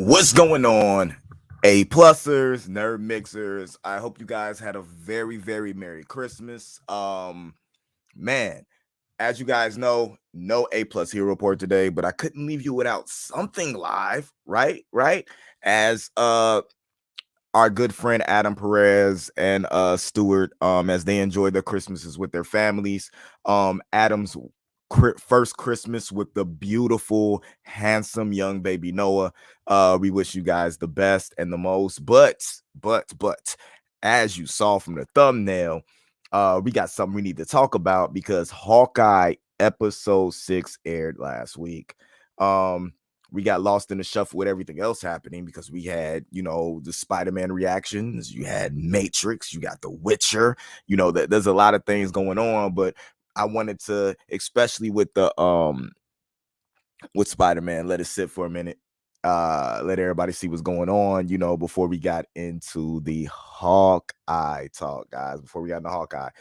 What's going on, A-plusers, nerd mixers? I hope you guys had a very, very Merry Christmas. Man, as you guys know, no A-plus hero report today, but I couldn't leave you without something live, right? As our good friend Adam Perez and Stewart, as they enjoy their Christmases with their families. Adam's first Christmas with the beautiful, handsome young baby Noah. We wish you guys the best and the most. But as you saw from the thumbnail, we got something we need to talk about because Hawkeye episode 6 aired last week. We got lost in the shuffle with everything else happening because we had, the Spider-Man reactions, you had Matrix, you got The Witcher, that there's a lot of things going on, but I wanted to, especially with the with Spider-Man, let it sit for a minute. Let everybody see what's going on, before we got into the Hawkeye talk, guys. Before we got into Hawkeye.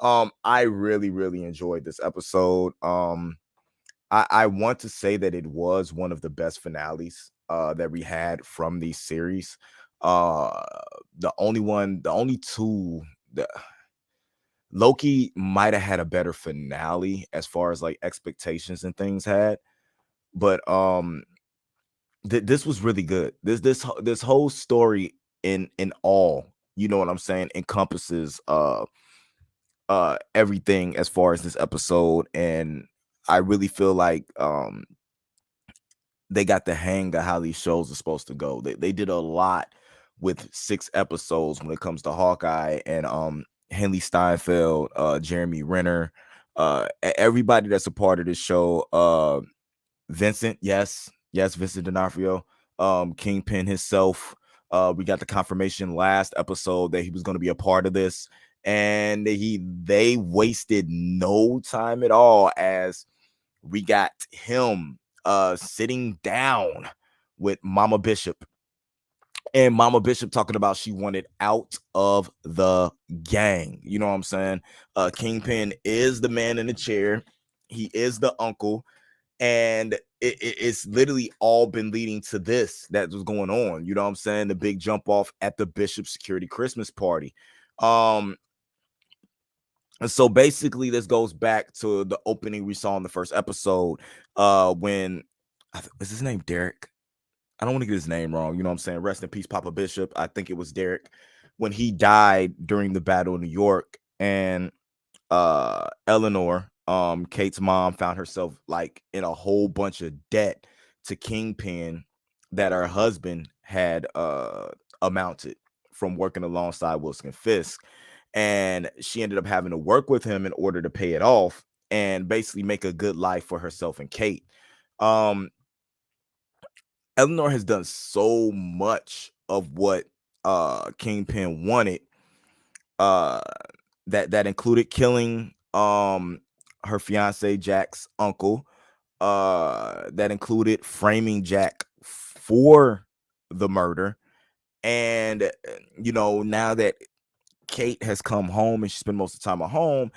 I really, really enjoyed this episode. I want to say that it was one of the best finales that we had from these series. The only two, Loki might have had a better finale as far as like expectations and things had, but this was really good. This whole story in all, you know what I'm saying, encompasses everything as far as this episode, and I really feel like they got the hang of how these shows are supposed to go. They did a lot with 6 episodes when it comes to Hawkeye and Henley Steinfeld, Jeremy Renner, everybody that's a part of this show. Vincent, yes, Vincent D'Onofrio, Kingpin himself. We got the confirmation last episode that he was going to be a part of this, and they wasted no time at all as we got him sitting down with Mama Bishop, and Mama Bishop talking about she wanted out of the gang. You know what I'm saying? Kingpin is the man in the chair. He is the uncle, and it's literally all been leading to this that was going on. You know what I'm saying? The big jump off at the Bishop Security Christmas party. And so basically, this goes back to the opening we saw in the first episode. When is his name Derek? I don't want to get his name wrong. You know what I'm saying? Rest in peace, Papa Bishop. I think it was Derek when he died during the Battle of New York, and Eleanor, Kate's mom, found herself like in a whole bunch of debt to Kingpin that her husband had amounted from working alongside Wilson Fisk, and she ended up having to work with him in order to pay it off and basically make a good life for herself and Kate. Eleanor has done so much of what Kingpin wanted, that included killing her fiance Jack's uncle, that included framing Jack for the murder, and now that Kate has come home and she spent most of the time at home,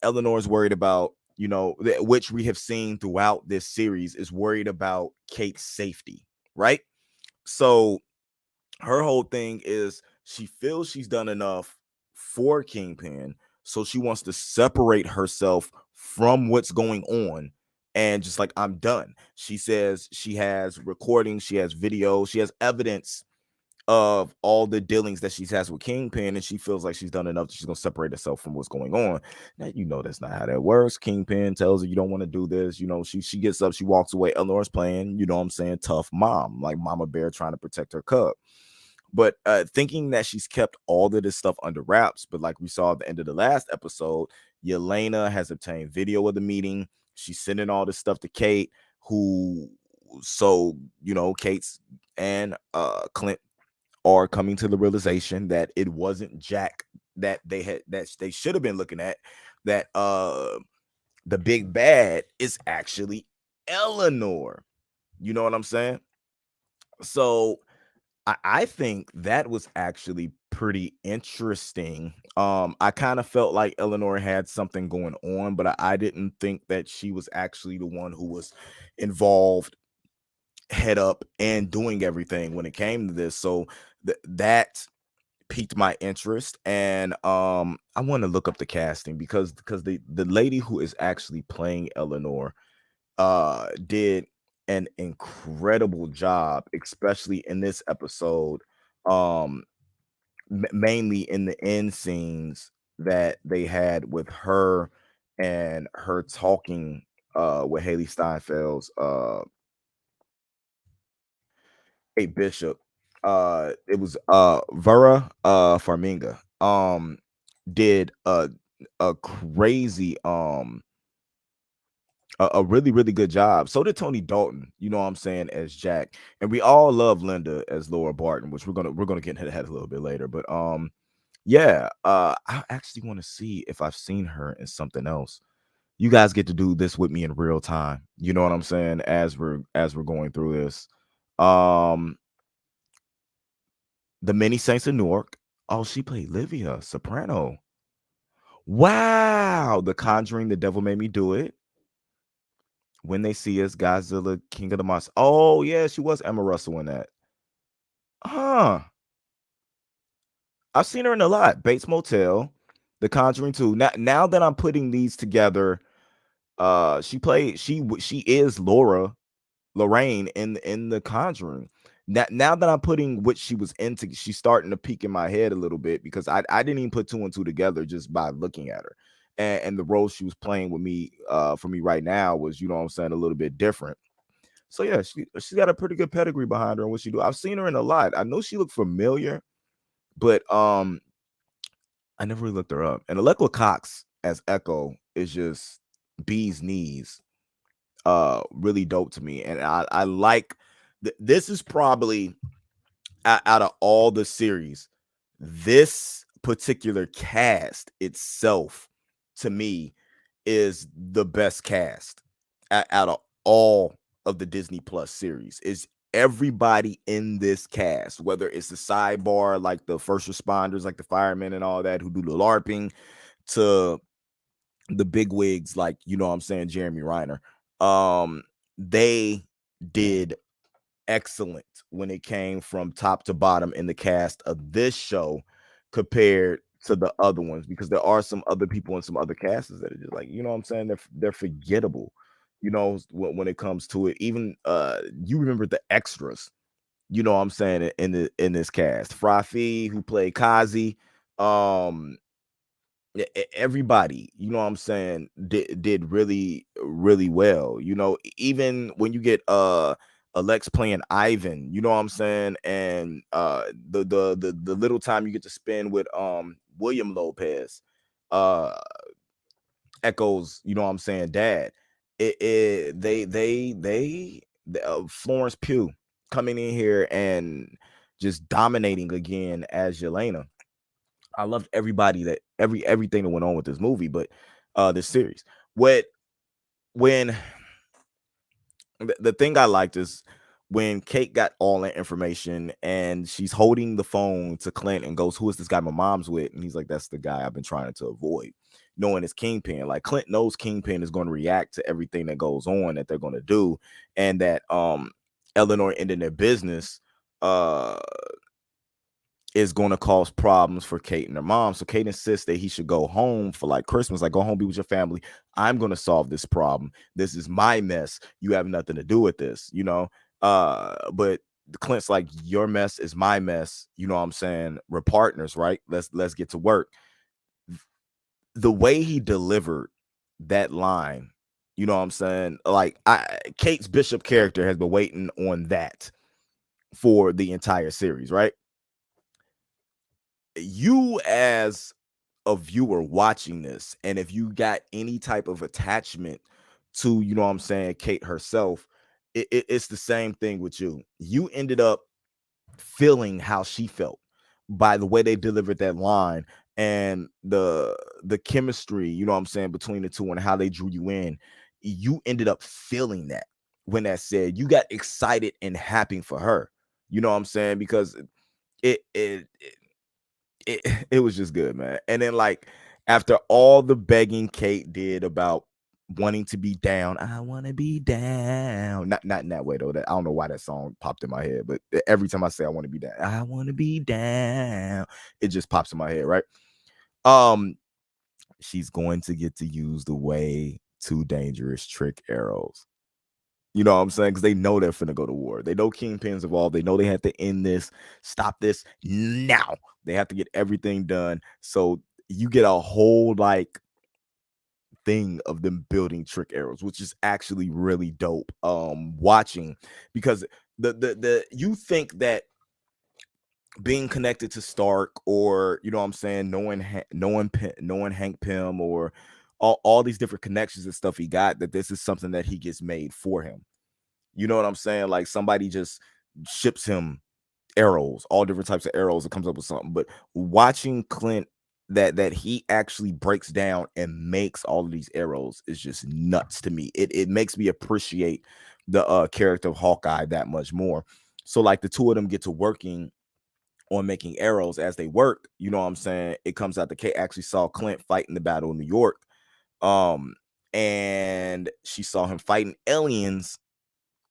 Eleanor's worried about, which we have seen throughout this series, is worried about Kate's safety, right? So her whole thing is she feels she's done enough for Kingpin, so she wants to separate herself from what's going on and just like, I'm done. She says she has recordings, she has video, she has evidence of all the dealings that she has with Kingpin, and she feels like she's done enough that she's gonna separate herself from what's going on. Now, that's not how that works. Kingpin tells her you don't want to do this. She gets up, she walks away. Eleanor's playing, what I'm saying, tough mom, like Mama Bear trying to protect her cub. But thinking that she's kept all of this stuff under wraps, but like we saw at the end of the last episode, Yelena has obtained video of the meeting. She's sending all this stuff to Kate, Kate's and Clint are coming to the realization that it wasn't Jack that they should have been looking at, that the big bad is actually Eleanor. You know what I'm saying? So I think that was actually pretty interesting. I kind of felt like Eleanor had something going on, but I didn't think that she was actually the one who was involved head up and doing everything when it came to this. So that piqued my interest, and I want to look up the casting because the lady who is actually playing Eleanor did an incredible job, especially in this episode. Um Mainly in the end scenes that they had with her and her talking with Haley Steinfeld's a bishop. It was Vera Farminga did a crazy a really really good job. So did Tony Dalton, you know what I'm saying, as Jack. And we all love Linda as Laura Barton, which we're gonna get into that a little bit later. But yeah, I actually want to see if I've seen her in something else. You guys get to do this with me in real time. You know what I'm saying? As we're going through this. Um, The Many Saints of Newark. Oh, she played Livia, soprano. Wow, The Conjuring, The Devil Made Me Do It. When They See Us, Godzilla, King of the Monsters. Oh yeah, she was Emma Russell in that. Huh. I've seen her in a lot. Bates Motel, The Conjuring 2. Now that I'm putting these together, she is Lorraine in The Conjuring. Now that I'm putting what she was into, she's starting to peek in my head a little bit because I didn't even put two and two together just by looking at her. And the role she was playing with me for me right now was, you know what I'm saying, a little bit different. So yeah, she's got a pretty good pedigree behind her and what she do. I've seen her in a lot. I know she looked familiar, but I never really looked her up. And Alekla Cox as Echo is just bee's knees. Really dope to me. And I like this is probably out of all the series, this particular cast itself to me is the best cast out of all of the Disney Plus series. Is everybody in this cast, whether it's the sidebar like the first responders like the firemen and all that who do the LARPing, to the big wigs like, you know what I'm saying, Jeremy Reiner. They did excellent when it came from top to bottom in the cast of this show compared to the other ones, because there are some other people in some other casts that are just like, you know what I'm saying, they're forgettable, you know, when it comes to it. Even you remember the extras, you know what I'm saying, in this cast. Frafi, who played Kazi, um everybody, you know what I'm saying, did really really well. You know, even when you get Alex playing Ivan, you know what I'm saying, and the little time you get to spend with William Lopez, uh Echoes, you know what I'm saying, dad. Florence Pugh coming in here and just dominating again as Yelena. I loved everybody that everything that went on with this movie, but this series. What when the thing I liked is when Kate got all that information and she's holding the phone to Clint and goes, "Who is this guy my mom's with?" And he's like, "That's the guy I've been trying to avoid." Knowing it's Kingpin, like Clint knows Kingpin is going to react to everything that goes on that they're going to do, and that Eleanor ending their business is going to cause problems for Kate and her mom. So Kate insists that he should go home for like Christmas, like go home, be with your family. I'm going to solve this problem. This is my mess. You have nothing to do with this, you know? But Clint's like, your mess is my mess. You know what I'm saying? We're partners, right? Let's get to work. The way he delivered that line, you know what I'm saying? Like Kate's Bishop character has been waiting on that for the entire series, right? You as a viewer watching this, and if you got any type of attachment to, you know what I'm saying, Kate herself, it's the same thing with you. You ended up feeling how she felt by the way they delivered that line, and the chemistry, you know what I'm saying, between the two and how they drew you in. You ended up feeling that when that said, you got excited and happy for her, you know what I'm saying, because it was just good, man. And then like after all the begging Kate did about wanting to be down. I want to be down. Not in that way though. That I don't know why that song popped in my head, but every time I say I want to be down, I want to be down, it just pops in my head, right? She's going to get to use the way too dangerous trick arrows. You know what I'm saying? Because they know they're finna go to war. They know Kingpin's involved. They know they have to end this, stop this now. They have to get everything done. So you get a whole like thing of them building trick arrows, which is actually really dope. Watching, because the you think that being connected to Stark, or you know what I'm saying, knowing Hank Pym, or all these different connections and stuff he got, that this is something that he gets made for him. You know what I'm saying? Like somebody just ships him arrows, all different types of arrows, and comes up with something. But watching Clint, that he actually breaks down and makes all of these arrows, is just nuts to me. It makes me appreciate the character of Hawkeye that much more. So like the two of them get to working on making arrows. As they work, you know what I'm saying, it comes out that Kate actually saw Clint fight in the Battle of New York. And she saw him fighting aliens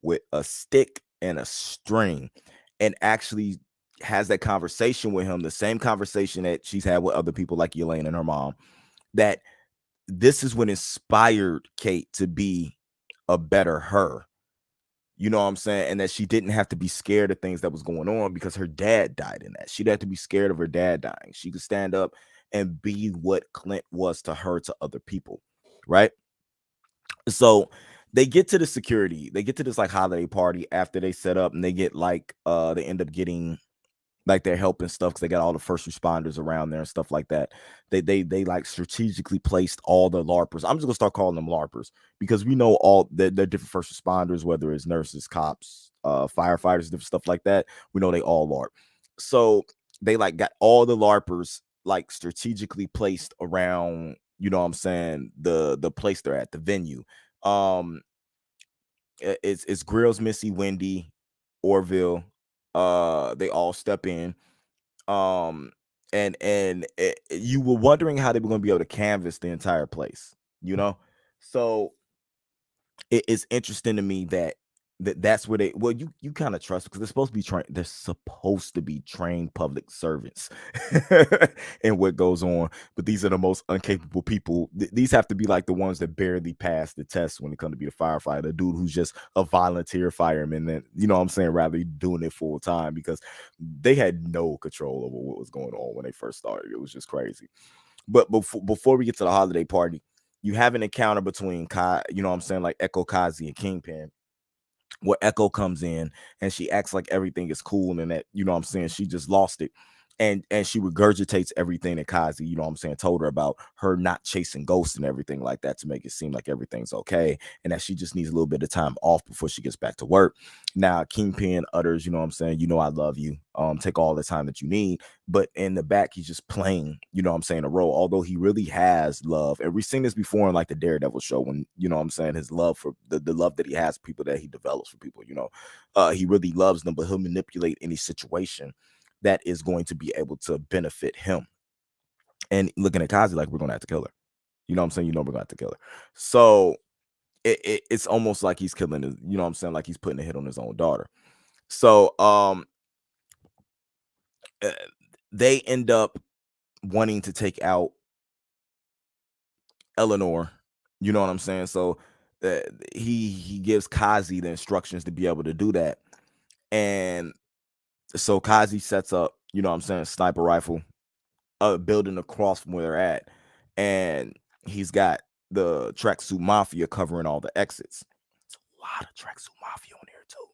with a stick and a string, and actually has that conversation with him, the same conversation that she's had with other people like Yelena and her mom, that this is what inspired Kate to be a better her. You know what I'm saying? And that she didn't have to be scared of things that was going on because her dad died in that. She didn't have to be scared of her dad dying. She could stand up and be what Clint was to her, to other people, right? So they get to the security, they get to this like holiday party after they set up, and they get like they end up getting like their help and stuff, because they got all the first responders around there and stuff like that. They like strategically placed all the LARPers. I'm just gonna start calling them LARPers, because we know all the different first responders, whether it's nurses, cops, firefighters, different stuff like that. We know they all LARP. So they like got all the LARPers like strategically placed around, you know what I'm saying, the place they're at, the venue. Um, it's Grills, Missy, Wendy, Orville. They all step in. Um, and you were wondering how they were going to be able to canvas the entire place, you know. So it's interesting to me that that's where they, well, you kind of trust, because they're supposed to be trained, they're supposed to be trained public servants and what goes on, but these are the most incapable people. These have to be like the ones that barely pass the test when it comes to be a firefighter, a dude who's just a volunteer fireman, that, you know what I'm saying, rather than doing it full time, because they had no control over what was going on when they first started. It was just crazy. But before we get to the holiday party, you have an encounter between you know what I'm saying, like Echo, Kazi, and Kingpin, where Echo comes in and she acts like everything is cool, and that, you know what I'm saying, she just lost it. And she regurgitates everything that Kazi, you know what I'm saying, told her about her not chasing ghosts and everything like that, to make it seem like everything's okay, and that she just needs a little bit of time off before she gets back to work. Now Kingpin utters, you know what I'm saying, you know, I love you. Take all the time that you need. But in the back, he's just playing, you know what I'm saying, a role, although he really has love. And we've seen this before in like the Daredevil show, when, you know what I'm saying, his love for the love that he has for people, that he develops for people, you know, he really loves them, but he'll manipulate any situation that is going to be able to benefit him. And looking at Kazi like, we're gonna have to kill her. You know what I'm saying? You know, we're gonna have to kill her. So it's almost like he's killing his, you know what I'm saying, like he's putting a hit on his own daughter. So uh, they end up wanting to take out Eleanor. You know what I'm saying? So uh, he gives Kazi the instructions to be able to do that. And so Kazi sets up, you know what I'm saying, sniper rifle, building across from where they're at. And he's got the tracksuit mafia covering all the exits. It's a lot of tracksuit mafia on here too.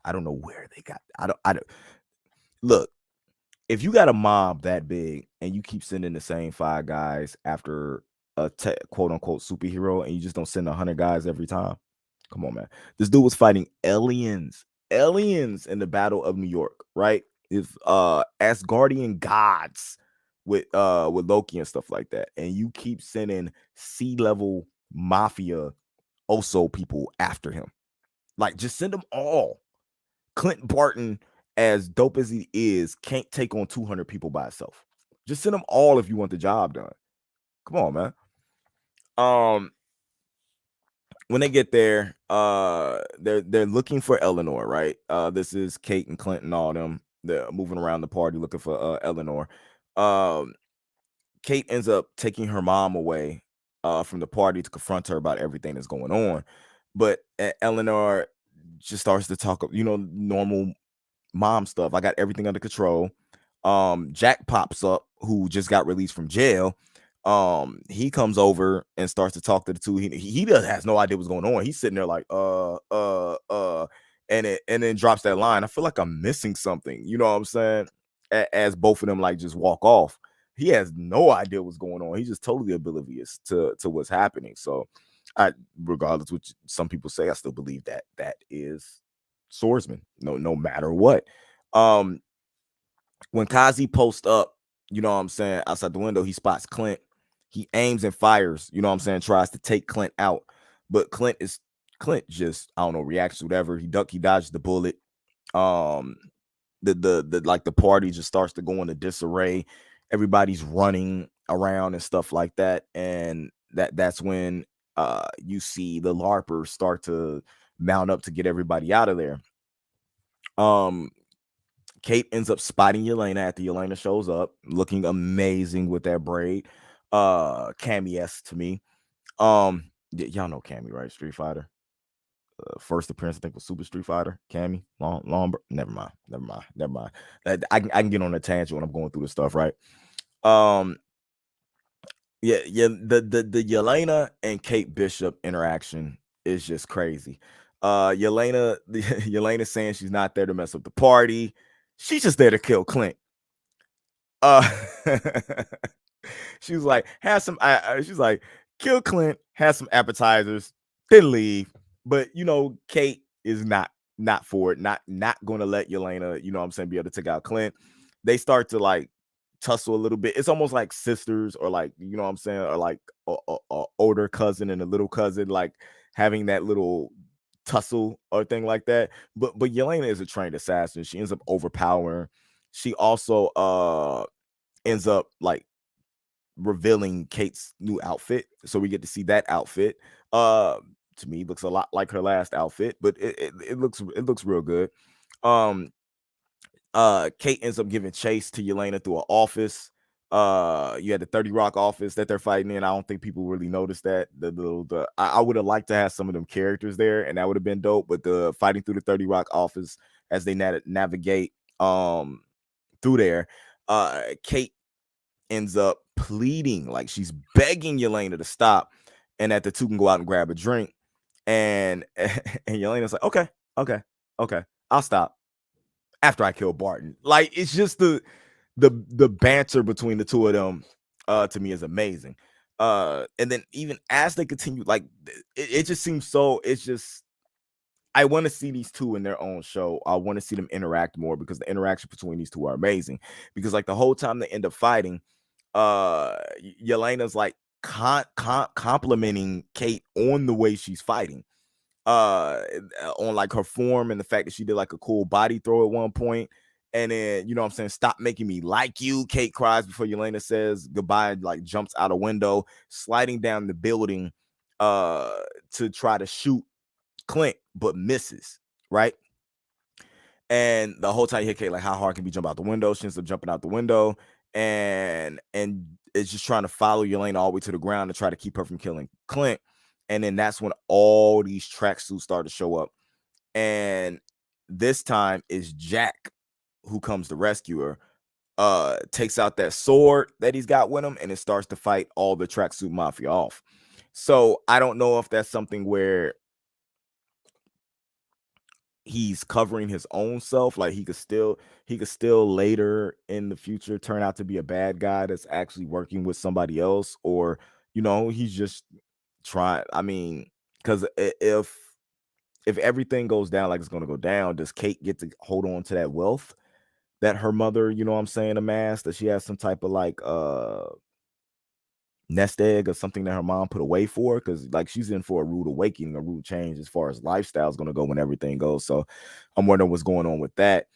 I don't know where they got. I don't look. If you got a mob that big and you keep sending the same 5 guys after a quote unquote superhero, and you just don't send 100 guys every time, come on, man. This dude was fighting aliens in the Battle of New York, right? If Asgardian gods with Loki and stuff like that, and you keep sending sea level mafia also people after him, like, just send them all. Clint Barton, as dope as he is, can't take on 200 people by himself. Just send them all if you want the job done. Come on, man. Um, when they get there, they're looking for Eleanor, right? This is Kate and Clint and all them. They're moving around the party looking for Eleanor. Um, Kate ends up taking her mom away from the party to confront her about everything that's going on. But Eleanor just starts to talk, normal mom stuff. I got everything under control. Jack pops up, who just got released from jail. He comes over and starts to talk to the two. He does has no idea what's going on. He's sitting there like and then drops that line. I feel like I'm missing something. You know what I'm saying? As both of them like just walk off. He has no idea what's going on. He's just totally oblivious to what's happening. So, regardless what some people say, I still believe that is swordsman. No matter what. Um, when Kazi posts up, you know what I'm saying, outside the window, he spots Clint. He aims and fires, you know what I'm saying, tries to take Clint out. But Clint just, I don't know, reacts, whatever. He dodges the bullet. Um, the party just starts to go into disarray. Everybody's running around and stuff like that. And that's when you see the LARPers start to mount up to get everybody out of there. Kate ends up spotting Yelena after Yelena shows up, looking amazing with that braid. Cammy-esque to me. Y'all know Cammy, right? Street Fighter. First appearance, I think, was Super Street Fighter. Cammy, long. Never mind. I can get on a tangent when I'm going through this stuff, right? Yeah. The Yelena and Kate Bishop interaction is just crazy. Yelena saying she's not there to mess up the party. She's just there to kill Clint. She was like, have some. She's like, kill Clint, have some appetizers, then leave. But Kate is not for it. Not going to let Yelena, you know what I'm saying, be able to take out Clint. They start to like tussle a little bit. It's almost like sisters, or like, you know what I'm saying, or like a older cousin and a little cousin, like having that little tussle or thing like that. But Yelena is a trained assassin. She ends up overpowering. She also ends up like revealing Kate's new outfit. So we get to see that outfit. To me, looks a lot like her last outfit, but it looks real good. Kate ends up giving chase to Yelena through an office. You had the 30 Rock office that they're fighting in. I don't think people really noticed that. I would have liked to have some of them characters there, and that would have been dope. But the fighting through the 30 Rock office as they navigate through there, Kate ends up pleading, like she's begging Yelena to stop, and that the two can go out and grab a drink. And Yelena's like, okay, I'll stop after I kill Barton. Like, it's just the banter between the two of them to me is amazing. And then even as they continue, like it just seems so, it's just, I want to see these two in their own show. I want to see them interact more, because the interaction between these two are amazing. Because like the whole time they end up fighting, Yelena's like complimenting Kate on the way she's fighting, on like her form and the fact that she did like a cool body throw at one point. And then, you know what I'm saying, stop making me like you, Kate cries before Yelena says goodbye, like jumps out a window, sliding down the building to try to shoot Clint, but misses, right? And the whole time you hear Kate like, how hard can we jump out the window? She ends up jumping out the window, and it's just trying to follow Yelena all the way to the ground to try to keep her from killing Clint. And then that's when all these tracksuits start to show up. And this time is Jack who comes to rescue her, takes out that sword that he's got with him, and it starts to fight all the tracksuit mafia off. So I don't know if that's something where he's covering his own self, like he could still later in the future turn out to be a bad guy that's actually working with somebody else, or he's just trying. I mean, because if everything goes down like it's going to go down, does Kate get to hold on to that wealth that her mother, you know what I'm saying, amassed? That she has some type of like nest egg or something that her mom put away for, because like she's in for a rude awakening, a rude change as far as lifestyle is going to go when everything goes. So I'm wondering what's going on with that.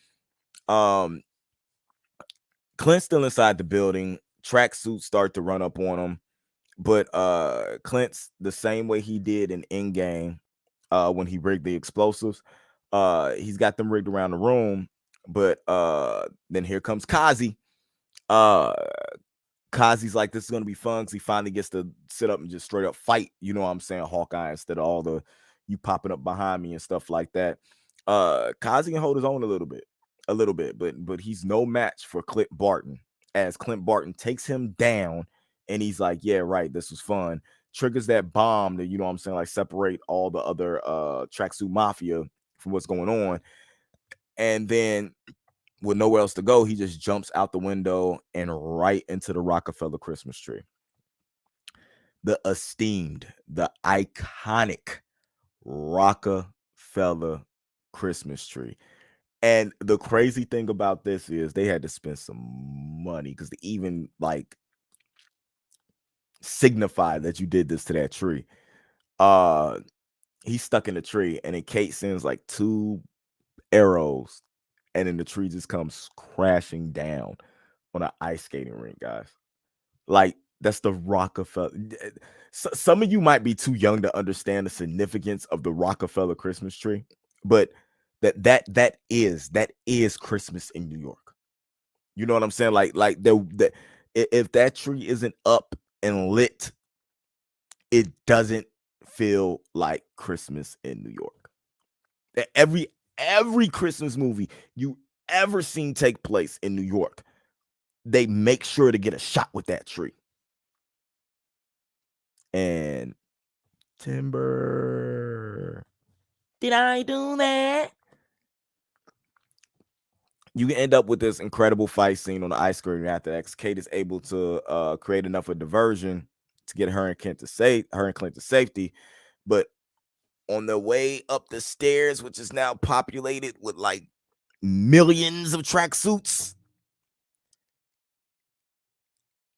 Clint's still inside the building. Tracksuits start to run up on him. But Clint's the same way he did in Endgame when he rigged the explosives. He's got them rigged around the room, but then here comes Kazi. Uh Kazi's like, this is gonna be fun because he finally gets to sit up and just straight up fight, you know what I'm saying, Hawkeye, instead of all the you popping up behind me and stuff like that. Kazi can hold his own a little bit, but he's no match for Clint Barton, as Clint Barton takes him down and he's like, yeah, right, this was fun. Triggers that bomb that, you know what I'm saying, like separate all the other tracksuit mafia from what's going on. And then with nowhere else to go, he just jumps out the window and right into the Rockefeller Christmas tree. The esteemed, the iconic Rockefeller Christmas tree. And the crazy thing about this is they had to spend some money because to even like signify that you did this to that tree. Uh he's stuck in the tree, and then Kate sends like 2 arrows, and then the tree just comes crashing down on an ice skating rink, guys. Like, that's the Rockefeller. Some of you might be too young to understand the significance of the Rockefeller Christmas tree, but that is Christmas in New York. You know what I'm saying? Like if that tree isn't up and lit, it doesn't feel like Christmas in New York. Every Christmas movie you ever seen take place in New York, they make sure to get a shot with that tree. And Timber, did I do that? You can end up with this incredible fight scene on the ice skating after that. Kate is able to create enough of diversion to get her and Clint to safety. But on the way up the stairs, which is now populated with like millions of tracksuits,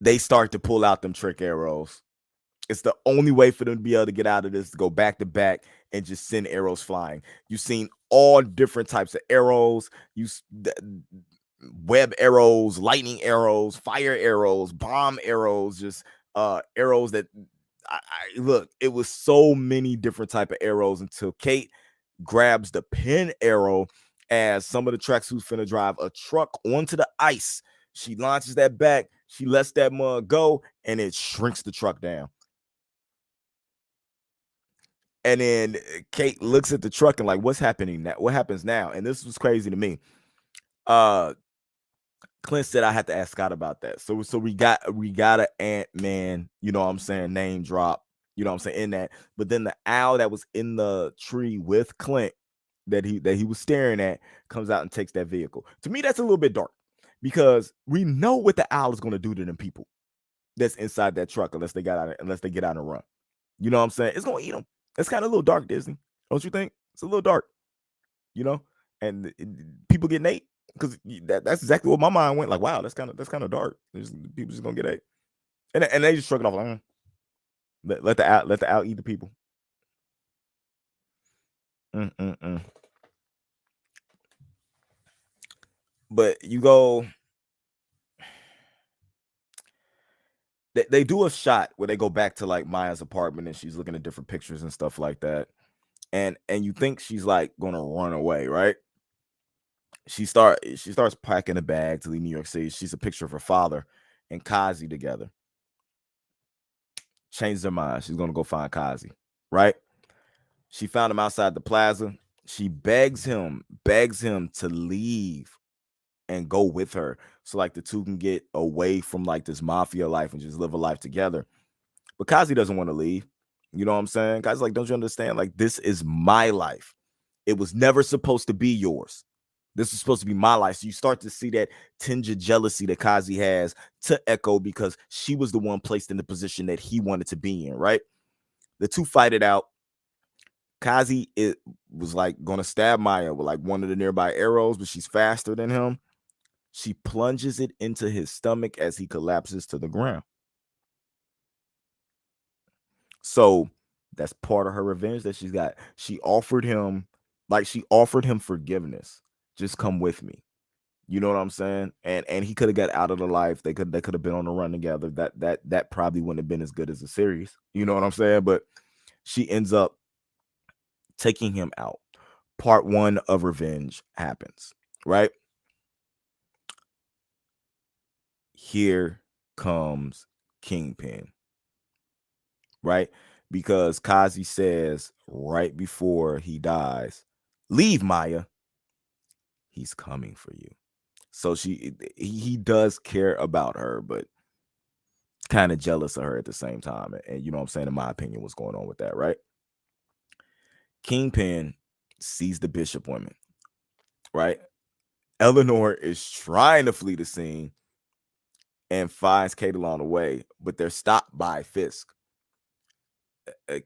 they start to pull out them trick arrows. It's the only way for them to be able to get out of this, to go back to back and just send arrows flying. You've seen all different types of arrows. Web arrows, lightning arrows, fire arrows, bomb arrows, just arrows that look, it was so many different type of arrows until Kate grabs the pin arrow as some of the tracksuits finna drive a truck onto the ice. She launches that back, she lets that mug go, and it shrinks the truck down. And then Kate looks at the truck and like, what's happening now? What happens now? And this was crazy to me. Clint said I had to ask Scott about that. So we got an Ant-Man, you know what I'm saying, name drop, you know what I'm saying, in that. But then the owl that was in the tree with Clint that he was staring at comes out and takes that vehicle. To me, that's a little bit dark because we know what the owl is going to do to them people that's inside that truck unless they get out and run. You know what I'm saying? It's going to eat them. It's kind of a little dark, Disney. Don't you think? It's a little dark, you know? And people getting ate because that's exactly what my mind went. Like, wow, that's kind of dark. People just gonna get ate, and they just shrug it off like, let the owl eat the people. But you go, they do a shot where they go back to like Maya's apartment and she's looking at different pictures and stuff like that, and you think she's like gonna run away, right? She starts packing a bag to leave New York City. She's a picture of her father and Kazi together. Changes her mind. She's gonna go find Kazi, right? She found him outside the plaza. She begs him to leave and go with her, so like the two can get away from like this mafia life and just live a life together. But Kazi doesn't want to leave. You know what I'm saying? Kazi's like, don't you understand? Like, this is my life. It was never supposed to be yours. This is supposed to be my life. So you start to see that tinge of jealousy that Kazi has to Echo because she was the one placed in the position that he wanted to be in, right? The two fight it out. Kazi was like going to stab Maya with like one of the nearby arrows, but she's faster than him. She plunges it into his stomach as he collapses to the ground. So that's part of her revenge that she's got. She offered him forgiveness. Just come with me. You know what I'm saying? And he could have got out of the life. They could have been on the run together. That probably wouldn't have been as good as a series. You know what I'm saying? But she ends up taking him out. Part one of revenge happens, right? Here comes Kingpin, right? Because Kazi says right before he dies, leave Maya. He's coming for you. So he does care about her, but kind of jealous of her at the same time. And you know what I'm saying, in my opinion, what's going on with that, right? Kingpin sees the Bishop women, right? Eleanor is trying to flee the scene and finds Kate along the way, but they're stopped by Fisk.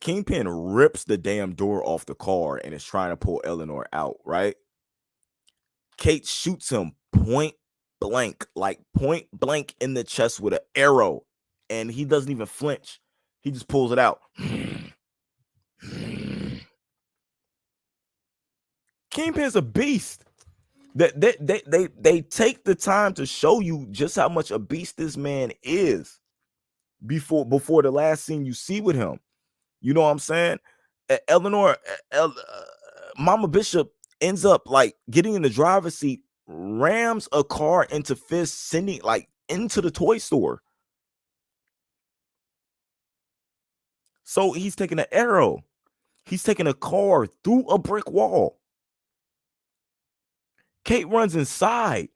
Kingpin rips the damn door off the car and is trying to pull Eleanor out, right? Kate shoots him point blank, like point blank in the chest with an arrow, and he doesn't even flinch. He just pulls it out. Kingpin's a beast. They take the time to show you just how much a beast this man is before the last scene you see with him. You know what I'm saying? Eleanor, Mama Bishop ends up like getting in the driver's seat, rams a car into Fisk, sending like into the toy store. So he's taking an arrow. He's taking a car through a brick wall. Kate runs inside.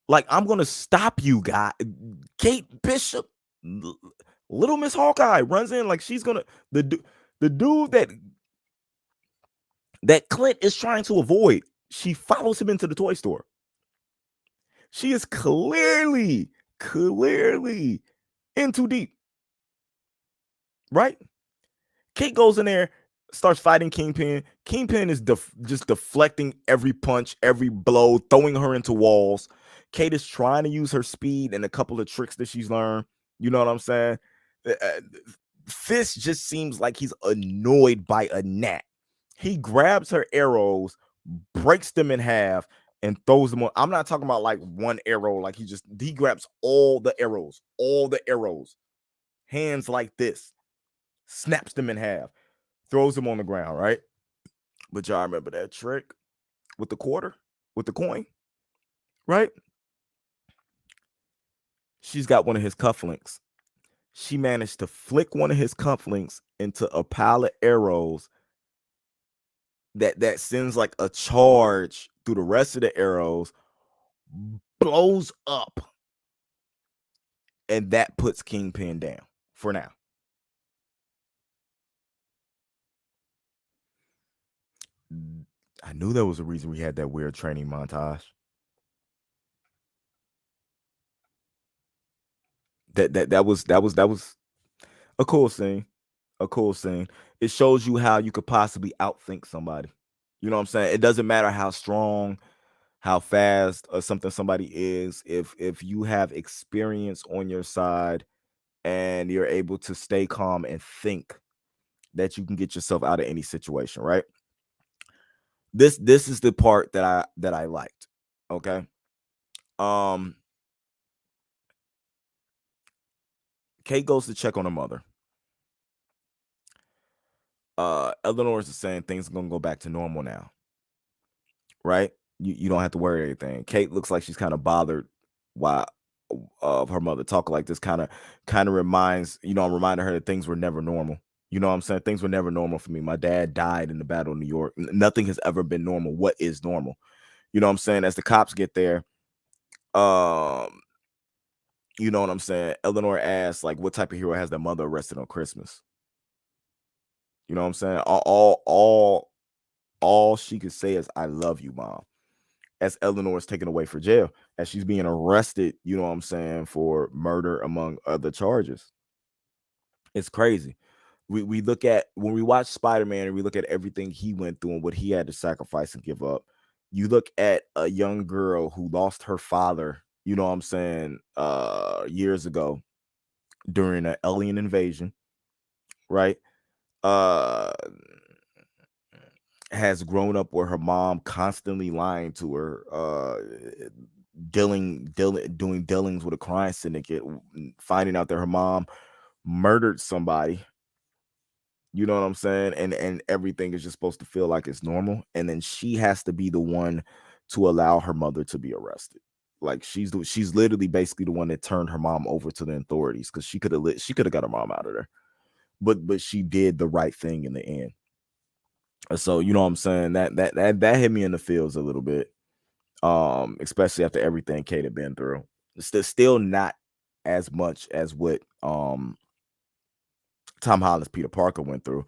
Like, I'm gonna stop you, guy. Kate Bishop, Little Miss Hawkeye runs in like she's gonna the dude that Clint is trying to avoid. She follows him into the toy store. She is clearly in too deep, right? Kate goes in there, starts fighting Kingpin. Kingpin is just deflecting every punch, every blow, throwing her into walls. Kate is trying to use her speed and a couple of tricks that she's learned. You know what I'm saying? Fisk just seems like he's annoyed by a gnat. He grabs her arrows, breaks them in half, and throws them on. I'm not talking about like one arrow, like he grabs all the arrows, hands like this, snaps them in half, throws them on the ground, right? But y'all remember that trick with the quarter, with the coin, right? She's got one of his cufflinks. She managed to flick one of his cufflinks into a pile of arrows that sends like a charge through the rest of the arrows, blows up, and that puts Kingpin down for now. I knew there was a reason we had that weird training montage. That was a cool scene. A cool scene. It shows you how you could possibly outthink somebody. You know what I'm saying? It doesn't matter how strong, how fast or something somebody is. If you have experience on your side and you're able to stay calm and think, that you can get yourself out of any situation, right? This is the part that I liked. Okay. Um Kate goes to check on her mother. Eleanor is saying things are gonna go back to normal now, right? You don't have to worry anything. Kate looks like she's kind of bothered why of her mother talking like this, kind of reminds, I'm reminding her that things were never normal. You know what I'm saying? Things were never normal for me. My dad died in the Battle of New York. Nothing has ever been normal. What is normal? You know what I'm saying? As the cops get there, um, you know what I'm saying? Eleanor asks, like, what type of hero has their mother arrested on Christmas? You know what I'm saying? All she could say is, I love you, mom. As Eleanor is taken away for jail, as she's being arrested, you know what I'm saying, for murder among other charges. It's crazy. We look at, when we watch Spider-Man and we look at everything he went through and what he had to sacrifice and give up. You look at a young girl who lost her father, you know what I'm saying, years ago during an alien invasion, right? Uh has grown up where her mom constantly lying to her, doing dealings with a crime syndicate, finding out that her mom murdered somebody. You know what I'm saying? And everything is just supposed to feel like it's normal, and then she has to be the one to allow her mother to be arrested. Like she's literally basically the one that turned her mom over to the authorities, because she could have got her mom out of there, but she did the right thing in the end. So you know what I'm saying, that hit me in the feels a little bit, especially after everything Kate had been through. It's still not as much as what Tom Holland's Peter Parker went through.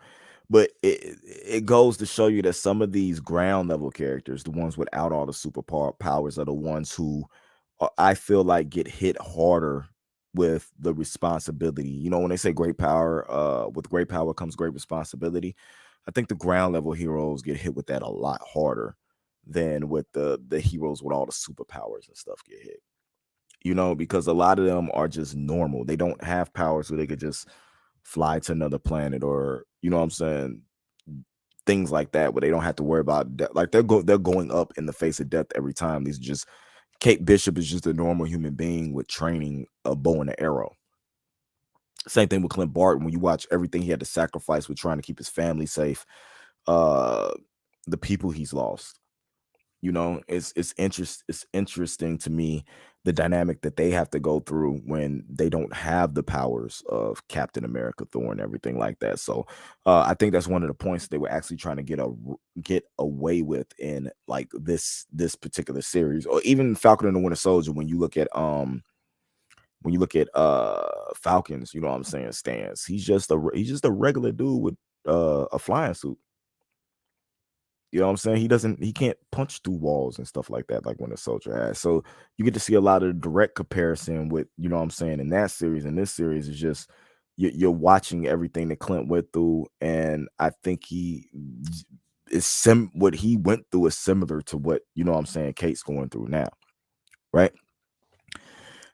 But it goes to show you that some of these ground level characters, the ones without all the powers, are the ones who I feel like get hit harder with the responsibility. You know, when they say great power, with great power comes great responsibility. I think the ground level heroes get hit with that a lot harder than with the heroes with all the superpowers and stuff get hit. You know, because a lot of them are just normal. They don't have powers where they could just fly to another planet, or you know what I'm saying, things like that, where they don't have to worry about death. Like they're going up in the face of death every time. These are just Kate Bishop is just a normal human being with training, a bow and an arrow. Same thing with Clint Barton. When you watch everything he had to sacrifice with trying to keep his family safe, uh the people he's lost. You know, it's interesting to me, the dynamic that they have to go through when they don't have the powers of Captain America, Thor, and everything like that. So I think that's one of the points they were actually trying to get away with in like this particular series, or even Falcon and the Winter Soldier. When you look at Falcons, you know what I'm saying, stance, he's just a regular dude with a flying suit. You know what I'm saying? He can't punch through walls and stuff like that, like when a soldier has. So you get to see a lot of direct comparison with, you know what I'm saying, in that series. And this series is just, you're watching everything that Clint went through. And I think what he went through is similar to what, you know what I'm saying, Kate's going through now. Right.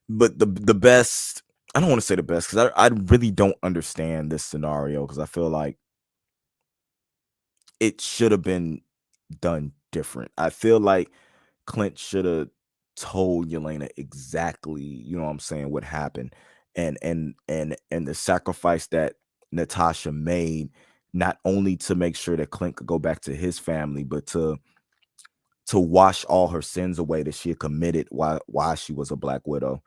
But the best, I don't want to say the best, because I really don't understand this scenario, because I feel like it should have been done different. I feel like Clint should have told Yelena exactly, you know what I'm saying, what happened, and the sacrifice that Natasha made, not only to make sure that Clint could go back to his family, but to wash all her sins away that she had committed while she was a Black Widow,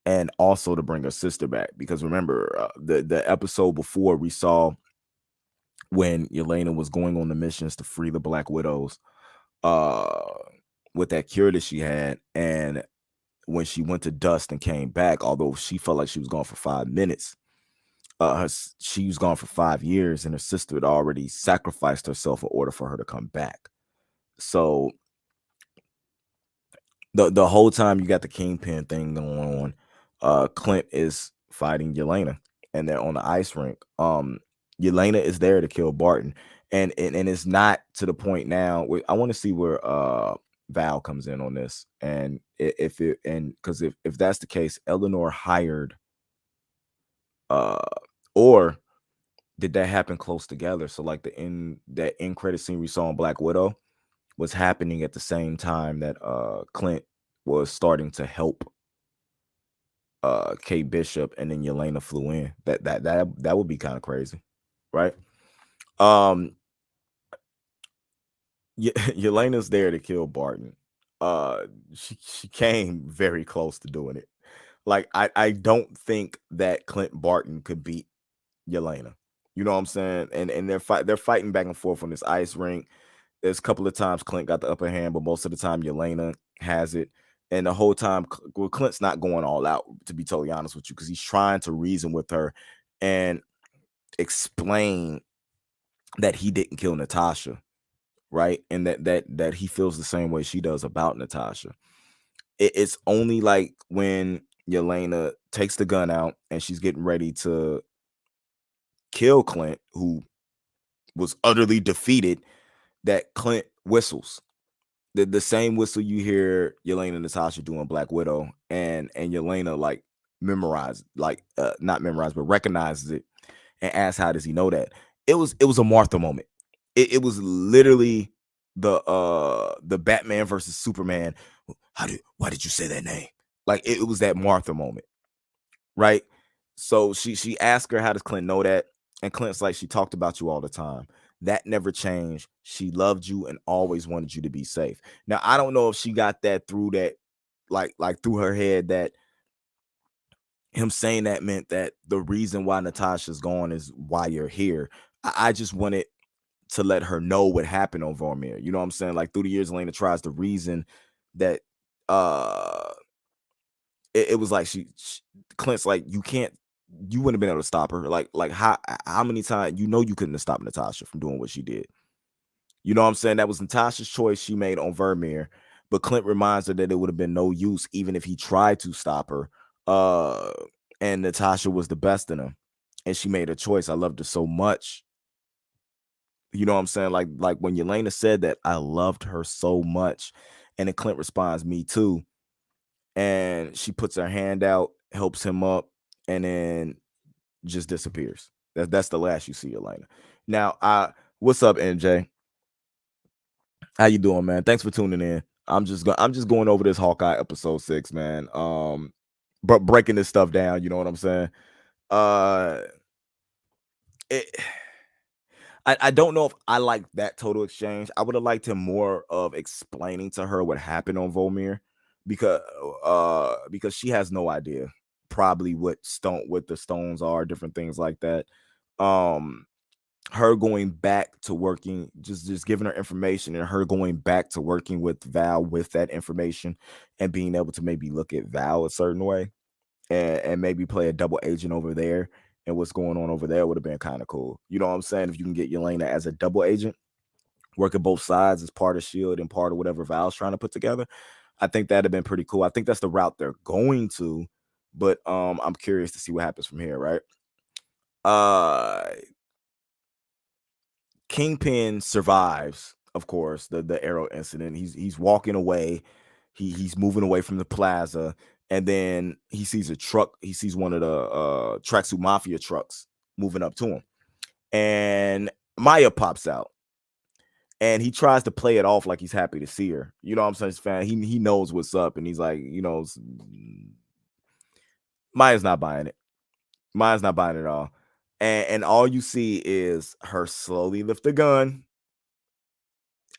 and also to bring her sister back. Because remember, the episode before, we saw when Yelena was going on the missions to free the Black Widows, uh with that cure that she had, and when she went to Dust and came back, although she felt like she was gone for 5 minutes, she was gone for 5 years, and her sister had already sacrificed herself in order for her to come back. So the whole time you got the Kingpin thing going on, Clint is fighting Yelena, and they're on the ice rink. Yelena is there to kill Barton, and it's not to the point now where I want to see where Val comes in on this, and because if that's the case, Eleanor hired, uh or did that happen close together? So like that end credit scene we saw in Black Widow was happening at the same time that Clint was starting to help Kate Bishop, and then Yelena flew in. That would be kind of crazy, right? Um Yelena's there to kill Barton. She came very close to doing it. Like I don't think that Clint Barton could beat Yelena. You know what I'm saying? And they're fighting back and forth on this ice rink. There's a couple of times Clint got the upper hand, but most of the time Yelena has it. And the whole time, well, Clint's not going all out, to be totally honest with you, because he's trying to reason with her and explain that he didn't kill Natasha, right? And that he feels the same way she does about Natasha. It's only like when Yelena takes the gun out and she's getting ready to kill Clint, who was utterly defeated, that Clint whistles. The same whistle you hear Yelena and Natasha do in Black Widow, and Yelena like not memorize, but recognizes it and asks, how does he know that? It was a Martha moment. It was literally the Batman versus Superman. why did you say that name? Like it was that Martha moment, right? So she asked her, how does Clint know that? And Clint's like, she talked about you all the time. That never changed. She loved you and always wanted you to be safe. Now, I don't know if she got that through that, like through her head, that him saying that meant that the reason why Natasha's gone is why you're here. I just wanted to let her know what happened on Vormir. You know what I'm saying? Like through the years, Yelena tries to reason that uh it was like she Clint's like, you wouldn't have been able to stop her. Like how many times, you couldn't have stopped Natasha from doing what she did. You know what I'm saying? That was Natasha's choice she made on Vermeer. But Clint reminds her that it would have been no use even if he tried to stop her. Uh and Natasha was the best in him. And she made a choice. I loved her so much. You know what I'm saying? Like when Yelena said that, I loved her so much. And then Clint responds, me too. And she puts her hand out, helps him up, and then just disappears. That's the last you see Yelena. Now, what's up, NJ? How you doing, man? Thanks for tuning in. I'm just going over this Hawkeye episode 6, man. But breaking this stuff down, you know what I'm saying? Uh it I don't know if I like that total exchange. I would have liked him more of explaining to her what happened on Volmir, because because she has no idea probably what the stones are, different things like that. Um her going back to working, just giving her information, and her going back to working with Val with that information, and being able to maybe look at Val a certain way, and maybe play a double agent over there, and what's going on over there would have been kind of cool. You know what I'm saying? If you can get Yelena as a double agent, working both sides as part of Shield and part of whatever Val's trying to put together, I think that'd have been pretty cool. I think that's the route they're going to, but I'm curious to see what happens from here, right? Uh Kingpin survives, of course, the arrow incident. He's walking away. He's moving away from the plaza, and then he sees a truck. He sees one of the tracksuit mafia trucks moving up to him, and Maya pops out, and he tries to play it off like he's happy to see her. You know what I'm saying? Fan. He knows what's up, and he's like, Maya's not buying it. Maya's not buying it at all. And all you see is her slowly lift the gun,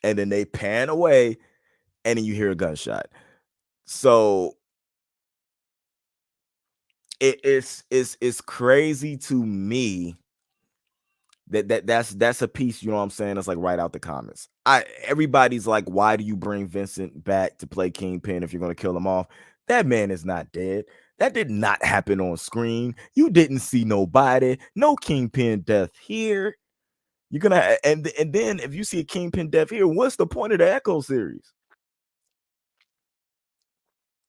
and then they pan away, and then you hear a gunshot. So it's crazy to me that's a piece, you know what I'm saying? That's like right out the comments. Everybody's like, why do you bring Vincent back to play Kingpin if you're gonna kill him off? That man is not dead. That did not happen on screen. You didn't see nobody, no Kingpin death here. You're gonna and then if you see a Kingpin death here, what's the point of the Echo series?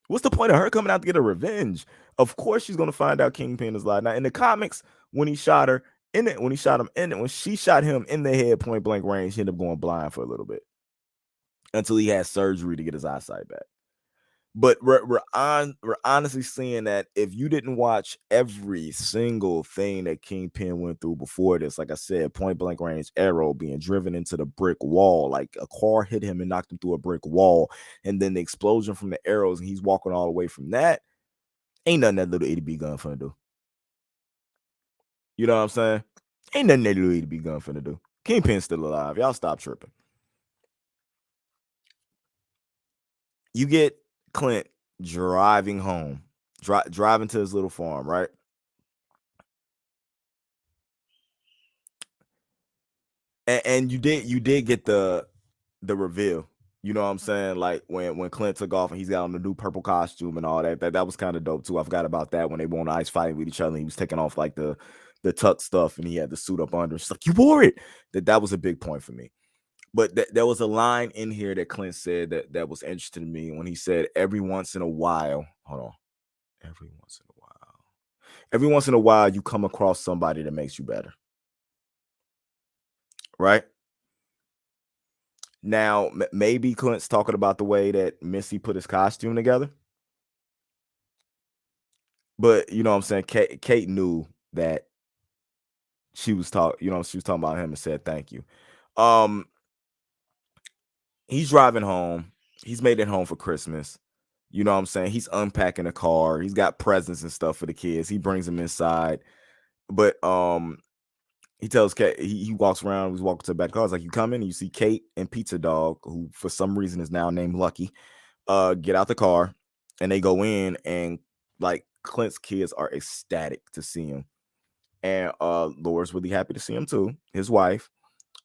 What's the point of her coming out to get a revenge? Of course, she's gonna find out Kingpin is alive. Now, in the comics, when he shot her in it, when he shot him in it, when she shot him in the head, point blank range, he ended up going blind for a little bit until he had surgery to get his eyesight back. But we're honestly seeing that if you didn't watch every single thing that Kingpin went through before this, like I said, point blank range arrow being driven into the brick wall, like a car hit him and knocked him through a brick wall, and then the explosion from the arrows, and he's walking all the way from that. Ain't nothing that little itty bitty gun finna do. You know what I'm saying? Ain't nothing that little itty bitty gun finna do. Kingpin's still alive. Y'all stop tripping. You get Clint driving home, driving to his little farm, right? And you did get the reveal. You know what I'm saying? Like when Clint took off and he's got on the new purple costume and all that. That was kind of dope too. I forgot about that when they were on ice fighting with each other. And he was taking off like the tuck stuff and he had the suit up under. It's like, you wore it. That was a big point for me. But there was a line in here that Clint said that was interesting to me when he said, every once in a while, hold on, every once in a while, you come across somebody that makes you better, right? Now, maybe Clint's talking about the way that Missy put his costume together, but you know what I'm saying? Kate knew that she was talking about him and said thank you. Um, he's driving home. He's made it home for Christmas. You know what I'm saying? He's unpacking the car. He's got presents and stuff for the kids. He brings them inside. But he tells Kate, he walks around, he's walking to the back car. He's like, you come in and you see Kate and Pizza Dog, who for some reason is now named Lucky, get out the car, and they go in, and like Clint's kids are ecstatic to see him. And Laura's really happy to see him too, his wife.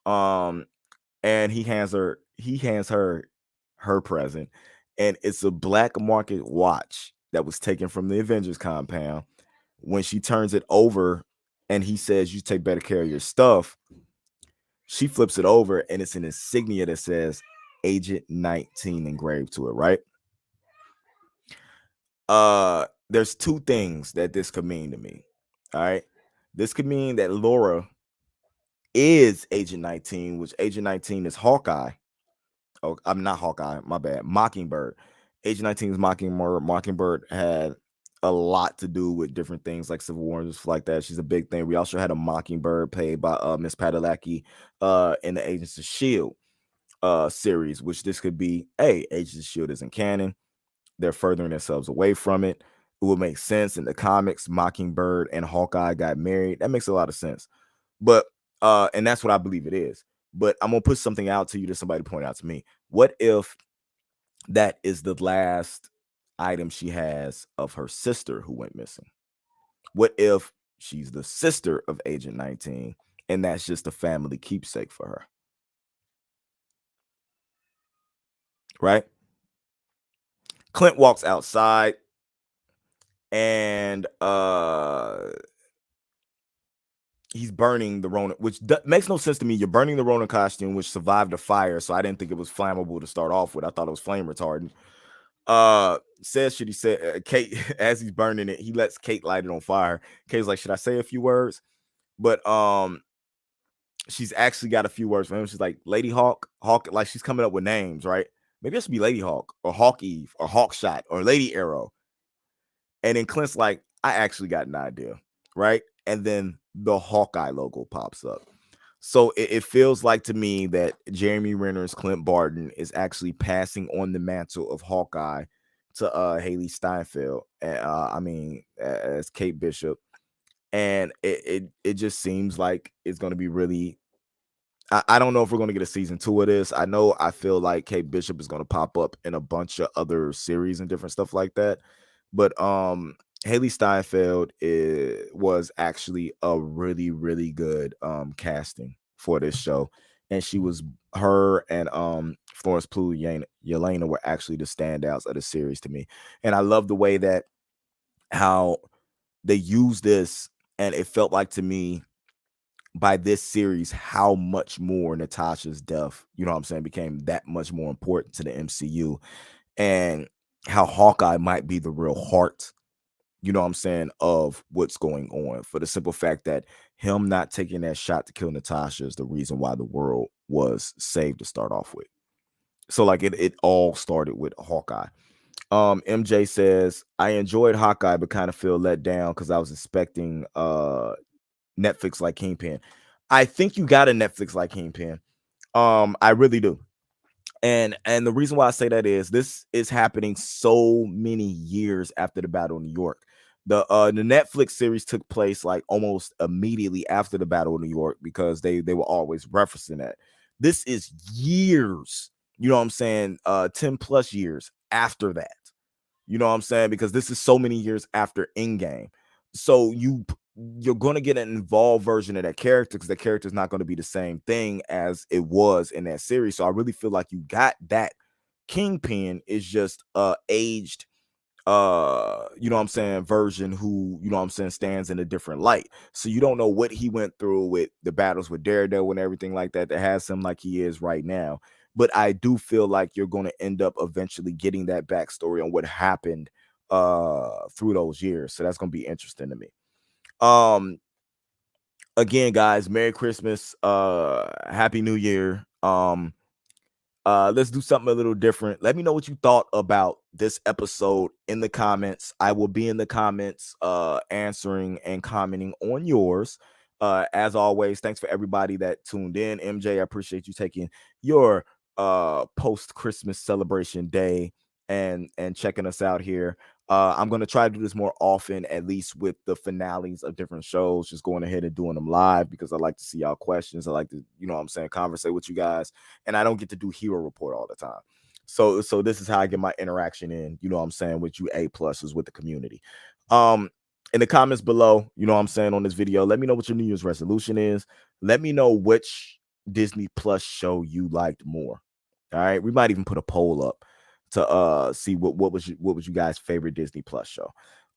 Um, and he hands her her present, and it's a black market watch that was taken from the Avengers compound. When she turns it over and he says, you take better care of your stuff, she flips it over and it's an insignia that says Agent 19 engraved to it, right? There's two things that this could mean to me. All right. This could mean that Laura is Agent 19, which Agent 19 is Hawkeye. Oh, I'm not Hawkeye, my bad. Mockingbird. Agent 19 is Mockingbird. Mockingbird had a lot to do with different things like Civil War and stuff like that. She's a big thing. We also had a Mockingbird played by Miss Padalecki in the Agents of Shield series, which this could be. Hey, Agents of Shield isn't canon. They're furthering themselves away from it. It would make sense in the comics. Mockingbird and Hawkeye got married. That makes a lot of sense. But and that's what I believe it is. But I'm gonna put something out to you that somebody pointed out to me. What if that is the last item she has of her sister who went missing? What if she's the sister of Agent 19 and that's just a family keepsake for her? Right? Clint walks outside and he's burning the Ronin, which makes no sense to me. You're burning the Ronin costume, which survived a fire, so I didn't think it was flammable to start off with. I thought it was flame retardant. Says should he say Kate as he's burning it, he lets Kate light it on fire. Kate's like, should I say a few words? But she's actually got a few words for him. She's like, Lady Hawk, like she's coming up with names, right? Maybe it should be Lady Hawk or Hawk Eve or Hawk Shot or Lady Arrow. And then Clint's like, I actually got an idea, right? And then the Hawkeye logo pops up. So it feels like to me that Jeremy Renner's Clint Barton is actually passing on the mantle of Hawkeye to Haley Steinfeld. As Kate Bishop. And it just seems like it's going to be really. I don't know if we're going to get a season 2 of this. I feel like Kate Bishop is going to pop up in a bunch of other series and different stuff like that. But Haley Steinfeld was actually a really, really good casting for this show. And her and Florence Pugh Yelena were actually the standouts of the series to me. And I love the way that how they use this, and it felt like to me by this series how much more Natasha's death, you know what I'm saying, became that much more important to the MCU, and how Hawkeye might be the real heart, you know what I'm saying, of what's going on, for the simple fact that him not taking that shot to kill Natasha is the reason why the world was saved to start off with. So like it all started with Hawkeye. MJ says, I enjoyed Hawkeye, but kind of feel let down because I was expecting Netflix like Kingpin. I think you got a Netflix like Kingpin. I really do. And the reason why I say that is this is happening so many years after the Battle of New York. The Netflix series took place like almost immediately after the Battle of New York because they were always referencing that. This is years, you know what I'm saying, 10 plus years after that. You know what I'm saying? Because this is so many years after Endgame. So you're going to get an involved version of that character because the character is not going to be the same thing as it was in that series. So I really feel like you got that. Kingpin is just aged you know what I'm saying, version who, you know what I'm saying, stands in a different light. So you don't know what he went through with the battles with Daredevil and everything like that has him like he is right now. But I do feel like you're going to end up eventually getting that backstory on what happened through those years. So that's going to be interesting to me. Again, guys, Merry Christmas, Happy New Year. Let's do something a little different. Let me know what you thought about this episode in the comments. I will be in the comments answering and commenting on yours. As always, thanks for everybody that tuned in. MJ, I appreciate you taking your post-Christmas celebration day and checking us out here. I'm going to try to do this more often, at least with the finales of different shows, just going ahead and doing them live because I like to see y'all questions. I like to, you know what I'm saying, conversate with you guys. And I don't get to do Hero Report all the time. So this is how I get my interaction in, you know what I'm saying, with you A-pluses, with the community. In the comments below, you know what I'm saying, on this video, let me know what your New Year's resolution is. Let me know which Disney Plus show you liked more. All right. We might even put a poll up to see what was you guys' favorite Disney Plus show.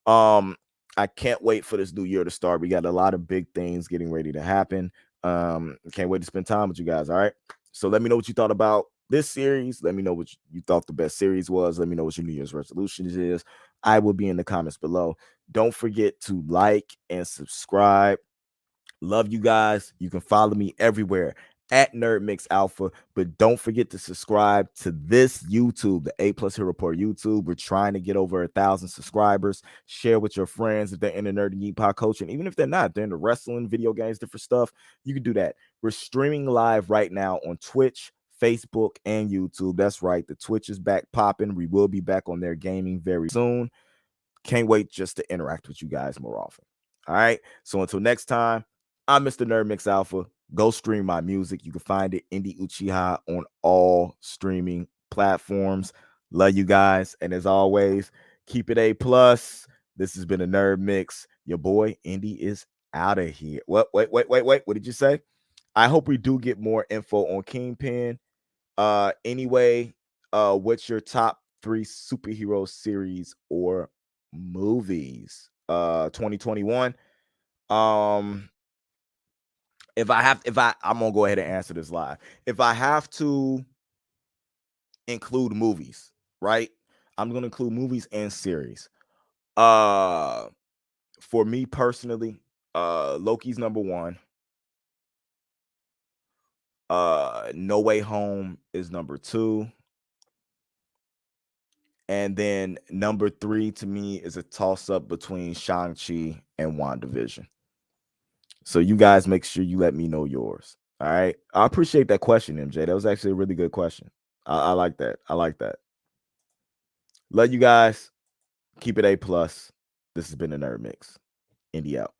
I can't wait for this new year to start. We got a lot of big things getting ready to happen. Can't wait to spend time with you guys. All right. So let me know what you thought about this series. Let me know what you thought the best series was. Let me know what your New Year's resolutions is. I will be in the comments below. Don't forget to like and subscribe. Love you guys. You can follow me everywhere at Nerd Mix Alpha, but don't forget to subscribe to this YouTube, the APlus Hero Report YouTube. We're trying to get over 1,000 subscribers. Share with your friends if they're into nerd and geek pop culture, and even if they're not, they're into wrestling, video games, different stuff. You can do that. We're streaming live right now on Twitch, Facebook, and YouTube. That's right. The Twitch is back popping. We will be back on there gaming very soon. Can't wait just to interact with you guys more often. All right. So until next time, I'm Mr. Nerd Mix Alpha. Go stream my music. You can find it Indy Uchiha on all streaming platforms. Love you guys. And as always, keep it A+. This has been a Nerd Mix. Your boy Indy is out of here. What? Wait. What did you say? I hope we do get more info on Kingpin. Anyway, what's your top 3 superhero series or movies? 2021. I'm gonna go ahead and answer this live. If I have to include movies, right? I'm gonna include movies and series. For me personally, Loki's number 1. No Way Home is number 2. And then number 3 to me is a toss-up between Shang-Chi and WandaVision. So you guys make sure you let me know yours. All right. I appreciate that question, MJ. That was actually a really good question. I like that. I like that. Love you guys. Keep it A+. This has been a Nerd Mix. Indy out.